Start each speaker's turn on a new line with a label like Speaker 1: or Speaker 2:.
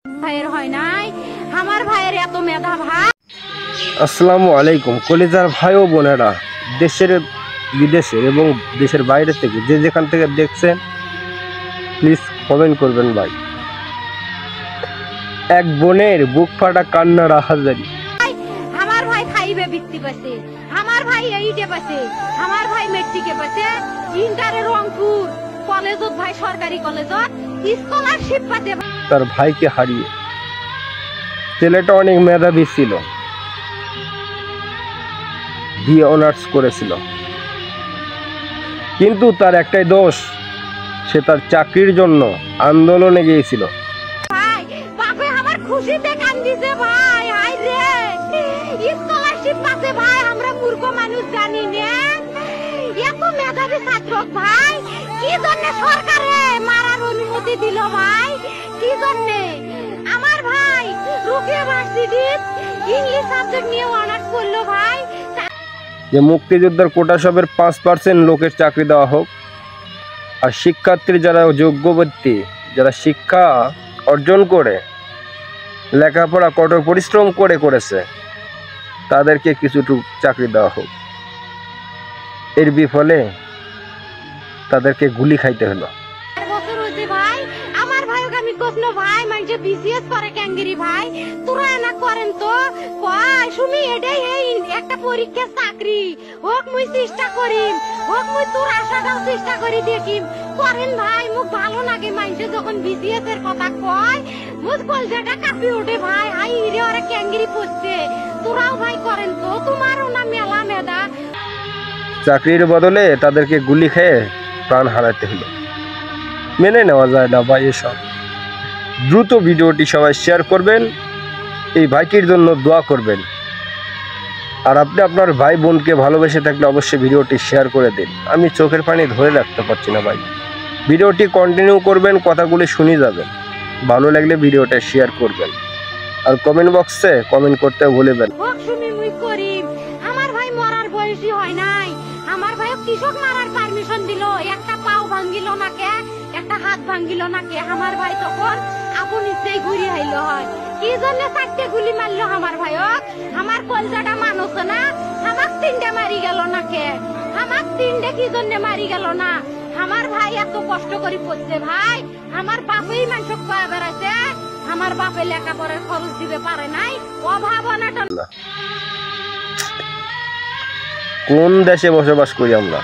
Speaker 1: ভাইয়ের হয় নাই আমার ভাইয়ের এত মেধা ভাই।
Speaker 2: আসসালামু আলাইকুম কলিজার ভাই ও বোনেরা, দেশের বিদেশের এবং দেশের বাইরে থেকে যে যেখান থেকে দেখছেন প্লিজ কমেন্ট করবেন ভাই। এক বোনের বুক ফাটা কান্নার আহাজারি।
Speaker 1: আমার ভাই খাইবে বৃত্তি পাচ্ছে, আমার ভাই এইটে পাচ্ছে, আমার ভাই মেট্রিকে পাচ্ছে, ইন্টারে রংপুর কলেজত ভাই সরকারি কলেজত স্কলারশিপ পাচ্ছে।
Speaker 2: তার ভাইকে হারিয়ে ছেলেটা অনেক মেধাবী ছিল, বিএ অনার্স করেছিল, কিন্তু তার একটাই দোষ, সে তার চাকরির জন্য আন্দোলনে গিয়েছিল।
Speaker 1: ভাই বাপে আমার খুশিতে কান্দিছে ভাই, হাই রে স্কলারশিপ পাচ্ছে ভাই। আমরা মূর্খ মানুষ জানি না এত মেধাবী ছাত্র ভাই, কি জন্য সরকারে মারার অনুমতি দিল ভাই, কি জন্য? আমার ভাই রুকে ভার্সিটি ইংলিশ সাবজেক্ট নিয়ে অনার্স করলো ভাই।
Speaker 2: যে মুক্তিযোদ্ধার কোটা সবের 5% লোকের চাকরি দেওয়া হোক, আর শিক্ষার্থী যারা যোগ্য ব্যক্তি, যারা শিক্ষা অর্জন করে লেখাপড়া কঠোর পরিশ্রম করেছে, তাদেরকে কিছুটুকু চাকরি দেওয়া হোক। এর বিফলে তাদেরকে গুলি খাইতে হলো।
Speaker 1: বছর হইছে ভাই, আমার ভাইকে আমি কখনো ভাই মানে বিসিএস করে ক্যাঙ্গেরি ভাই, তোরা না করেন তো কয় সুমি এটাই এই একটা পরীক্ষা চাকরি হোক, মুই চেষ্টা করি হোক, মুই তোর আশাটাও চেষ্টা করি দেখি করেন ভাই। মুখ ভালো লাগে মাইনছে যখন বিসিএস এর কথা কয়, মুখ কলজাটা কাঁপি ওঠে ভাই, হাই রে ওরা ক্যাঙ্গেরি পড়ছে। তোরাও ভাই করেন তো, তোমারও না মেলা মেধা।
Speaker 2: চাকরির বদলে তাদেরকে গুলি খেয়ে প্রাণ হারাতে হলো। মেনে নেওয়া যায় না ভাই এসব। দ্রুত ভিডিওটি সবাই শেয়ার করবেন, এই ভাইটির জন্য দোয়া করবেন। আর আপনি আপনার ভাই বোনকে ভালোবেসে থাকলে অবশ্যই ভিডিওটি শেয়ার করে দিন। আমি চোখের পানি ধরে রাখতে পারছি না ভাই। ভিডিওটি কন্টিনিউ করবেন, কথাগুলি শুনে যাবেন। ভালো লাগলে ভিডিওটা শেয়ার করবেন, আর কমেন্ট বক্সে কমেন্ট করতে ভুলবেন।
Speaker 1: আমার ভাই মরার বয়সী হয় নাই, আমার ভাই কৃষক মারার পারমিশন দিল, একটা পাও ভাঙ্গিল না কে, একটা হাত ভাঙ্গিল না কে। আমার ভাই তখন আপন ইচ্ছেই ঘুরি আইলো হয়, কি জন্য 4টে গুলি মারলো আমার ভাই। আমার কলজাটা মানুষ না, আমার 3টে মারি গেল না কে, আমার 3টে কি জন্য মারি গেল না? আমার ভাই এত কষ্ট করে পড়ছে ভাই, আমার বাপেই মানুষ কয়ে বেড়াচ্ছে, আমার বাপে লেখাপড়ার খরচ দিতে পারে নাই, অভাব অনাটন।
Speaker 2: কোন দেশে বসবাস করি আমরা?